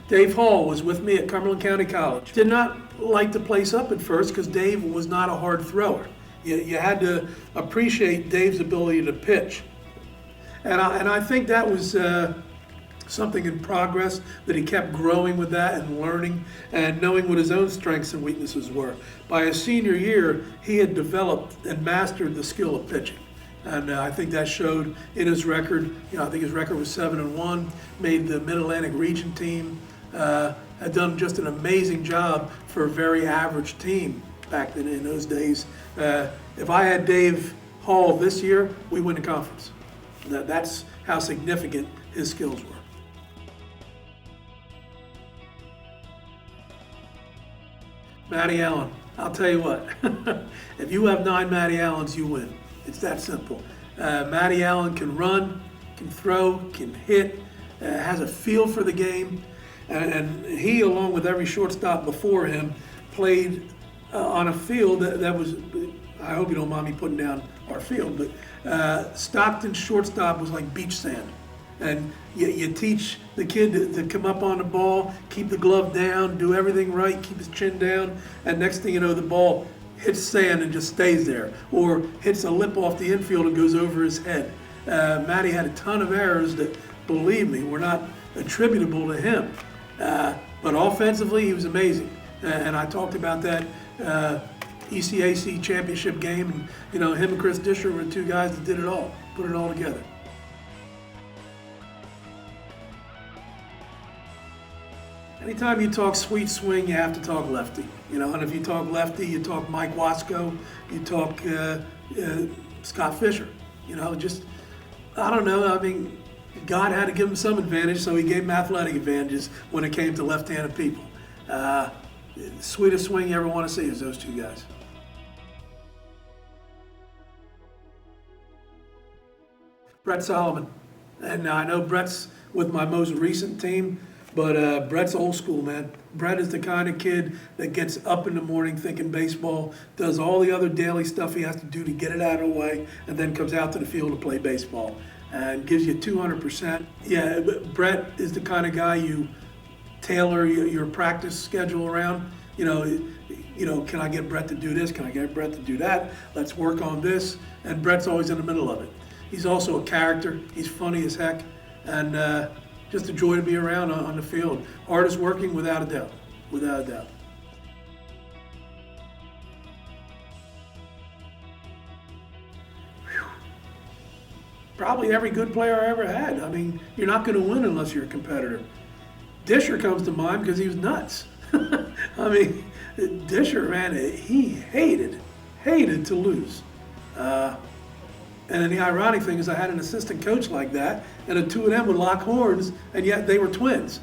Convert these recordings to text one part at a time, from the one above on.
Dave Hall was with me at Cumberland County College. Did not light the place up at first because Dave was not a hard thrower. You had to appreciate Dave's ability to pitch. And I think that was something in progress, that he kept growing with that and learning and knowing what his own strengths and weaknesses were. By his senior year, he had developed and mastered the skill of pitching. And I think that showed in his record. I think his record was 7-1, made the Mid-Atlantic Region team, had done just an amazing job for a very average team back then in those days. If I had Dave Hall this year, we win the conference. That's how significant his skills were. Maddie Allen, I'll tell you what, if you have 9 Maddie Allens, you win. It's that simple. Maddie Allen can run, can throw, can hit, has a feel for the game, and he, along with every shortstop before him, played on a field that was, I hope you don't mind me putting down our field, but Stockton shortstop was like beach sand. And you teach the kid to come up on the ball, keep the glove down, do everything right, keep his chin down, and next thing you know, the ball hits sand and just stays there, or hits a lip off the infield and goes over his head. Maddie had a ton of errors that, believe me, were not attributable to him. But offensively, he was amazing. And I talked about that ECAC championship game, and him and Chris Disher were the two guys that did it all, put it all together. Anytime you talk sweet swing, you have to talk lefty. And if you talk lefty, you talk Mike Wasco, you talk Scott Fischer. I don't know. I mean, God had to give him some advantage, so he gave him athletic advantages when it came to left-handed people. Sweetest swing you ever want to see is those two guys. Brett Solomon. And I know Brett's with my most recent team, but Brett's old school, man. Brett is the kind of kid that gets up in the morning thinking baseball, does all the other daily stuff he has to do to get it out of the way, and then comes out to the field to play baseball and gives you 200%. Yeah, Brett is the kind of guy you tailor your practice schedule around. Can I get Brett to do this? Can I get Brett to do that? Let's work on this. And Brett's always in the middle of it. He's also a character. He's funny as heck. And just a joy to be around on the field. Hardest working, without a doubt. Without a doubt. Whew. Probably every good player I ever had. I mean, you're not going to win unless you're a competitor. Disher comes to mind because he was nuts. I mean, Disher, man, he hated to lose. And then the ironic thing is I had an assistant coach like that, and the two of them would lock horns, and yet they were twins.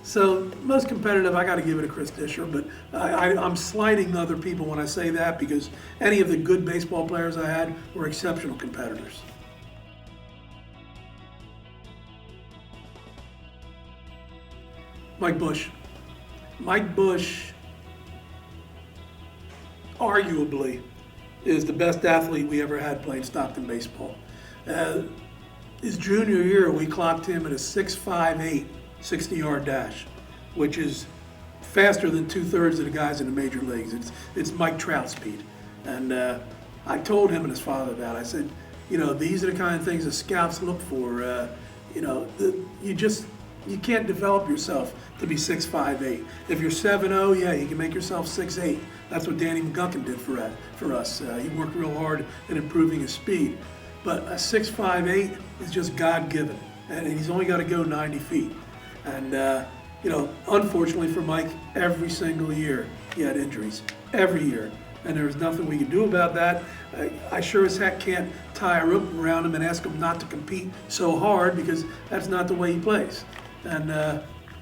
So most competitive, I got to give it to Chris Disher, but I'm slighting other people when I say that, because any of the good baseball players I had were exceptional competitors. Mike Bush. Mike Bush, arguably, is the best athlete we ever had playing Stockton baseball. His junior year, we clocked him at a 6.58 60-yard dash, which is faster than 2/3 of the guys in the major leagues. It's Mike Trout speed. And I told him and his father that. I said, these are the kind of things that scouts look for. You can't develop yourself to be 6.58. If you're 7.0, yeah, you can make yourself 6'8". That's what Danny McGuckin did for us. He worked real hard at improving his speed. But a 6.58 is just God-given, and he's only got to go 90 feet. And unfortunately for Mike, every single year he had injuries, every year. And there was nothing we could do about that. I sure as heck can't tie a rope around him and ask him not to compete so hard, because that's not the way he plays. And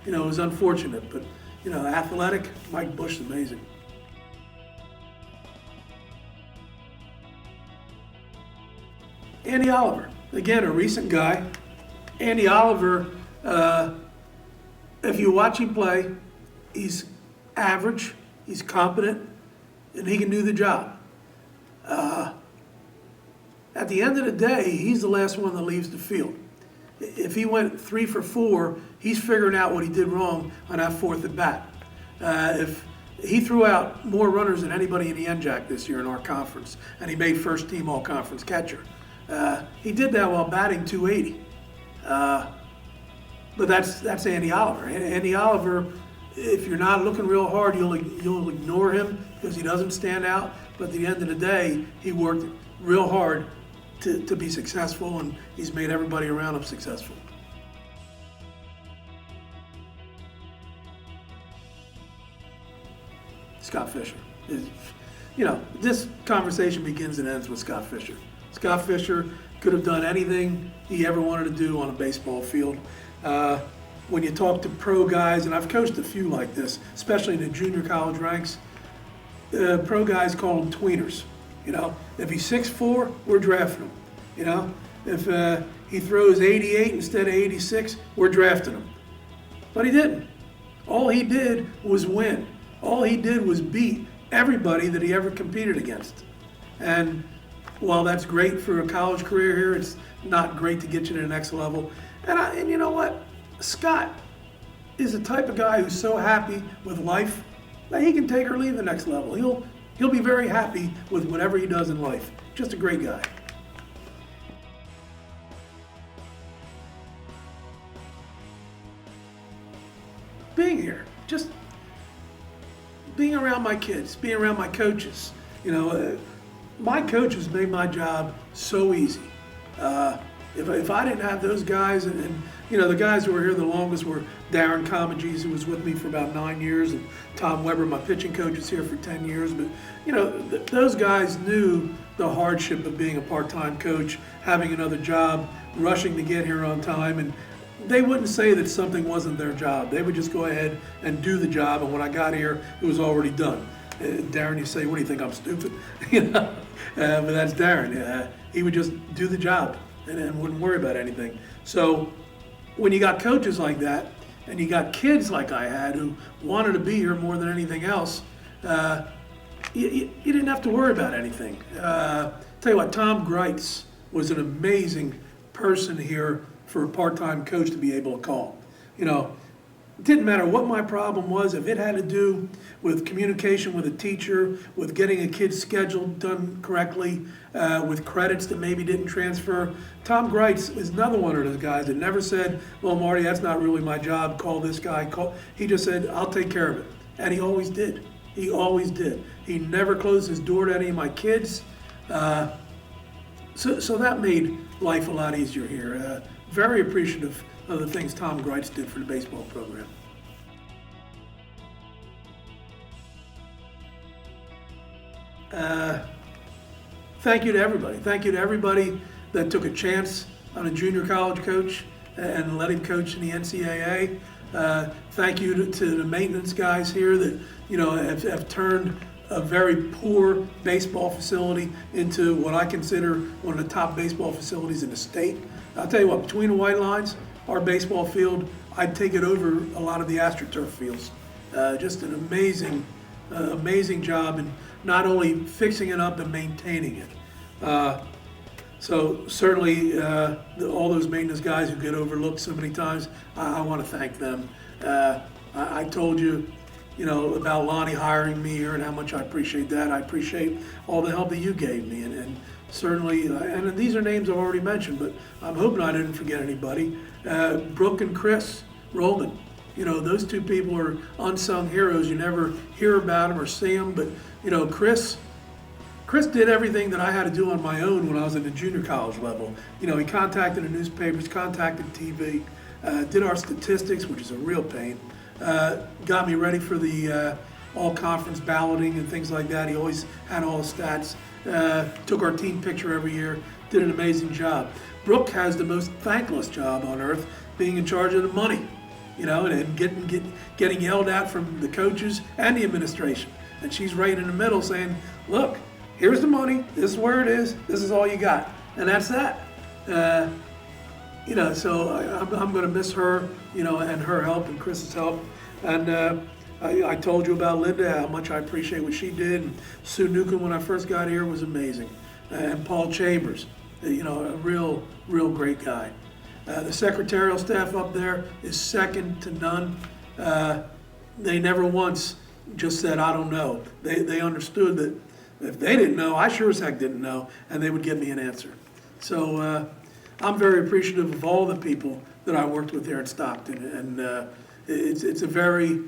it was unfortunate, but athletic, Mike Bush is amazing. Andy Oliver, again, a recent guy. Andy Oliver, if you watch him play, he's average, he's competent, and he can do the job. At the end of the day, he's the last one that leaves the field. if he went 3 for 4, he's figuring out what he did wrong on that 4th at bat. If he threw out more runners than anybody in the NJAC this year in our conference, and he made first team all conference catcher. He did that while batting .280. But that's Andy Oliver. Andy Oliver, if you're not looking real hard, you'll ignore him because he doesn't stand out. But at the end of the day, he worked real hard to be successful, and he's made everybody around him successful. Scott Fischer. This conversation begins and ends with Scott Fischer. Scott Fischer could have done anything he ever wanted to do on a baseball field. When you talk to pro guys, and I've coached a few like this, especially in the junior college ranks, pro guys call them tweeners. If he's 6'4", we're drafting him. If he throws 88 instead of 86, we're drafting him. But he didn't. All he did was win. All he did was beat everybody that he ever competed against. And while that's great for a college career here, it's not great to get you to the next level. And you know what? Scott is the type of guy who's so happy with life that he can take or leave the next level. He'll be very happy with whatever he does in life. Just a great guy. Being here, just being around my kids, being around my coaches. My coaches made my job so easy. If I didn't have those guys, and the guys who were here the longest were Darren Comagese, who was with me for about 9 years, and Tom Weber, my pitching coach, is here for 10 years. But those guys knew the hardship of being a part-time coach, having another job, rushing to get here on time, and they wouldn't say that something wasn't their job. They would just go ahead and do the job, and when I got here, it was already done. Darren, you say, what do you think, I'm stupid? But that's Darren. He would just do the job and wouldn't worry about anything. So when you got coaches like that, and you got kids like I had who wanted to be here more than anything else, you didn't have to worry about anything. Tell you what, Tom Greitz was an amazing person here for a part-time coach to be able to call. It didn't matter what my problem was. If it had to do with communication with a teacher, with getting a kid's schedule done correctly, with credits that maybe didn't transfer, Tom Greitz is another one of those guys that never said, well, Marty, that's not really my job, call this guy. He just said, I'll take care of it. And he always did. He always did. He never closed his door to any of my kids. So that made life a lot easier here. Very appreciative of the things Tom Greitz did for the baseball program. Thank you to everybody. Thank you to everybody that took a chance on a junior college coach and let him coach in the NCAA. Thank you to the maintenance guys here that have turned a very poor baseball facility into what I consider one of the top baseball facilities in the state. I'll tell you what, between the white lines, our baseball field, I'd take it over a lot of the AstroTurf fields. Just an amazing job in not only fixing it up and maintaining it. So certainly all those maintenance guys who get overlooked so many times, I want to thank them. I told you, about Lonnie hiring me here and how much I appreciate that. I appreciate all the help that you gave me, and certainly, and these are names I've already mentioned, but I'm hoping I didn't forget anybody. Brooke and Chris Rollman, those two people are unsung heroes. You never hear about them or see them, but Chris did everything that I had to do on my own when I was at the junior college level. He contacted the newspapers, contacted TV, did our statistics, which is a real pain. Got me ready for the all-conference balloting and things like that. He always had all the stats. Took our team picture every year. Did an amazing job. Brooke has the most thankless job on earth, being in charge of the money, and getting yelled at from the coaches and the administration. And she's right in the middle saying, look, here's the money. This is where it is. This is all you got. And that's that. So I'm going to miss her, and her help and Chris's help. And I told you about Linda, how much I appreciate what she did. And Sue Newcomb, when I first got here, was amazing. And Paul Chambers, a real great guy. The secretarial staff up there is second to none. They never once just said, I don't know. They understood that if they didn't know, I sure as heck didn't know, and they would give me an answer. So I'm very appreciative of all the people that I worked with there at Stockton, and it's a very,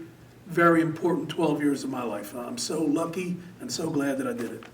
very important 12 years of my life. I'm so lucky and so glad that I did it.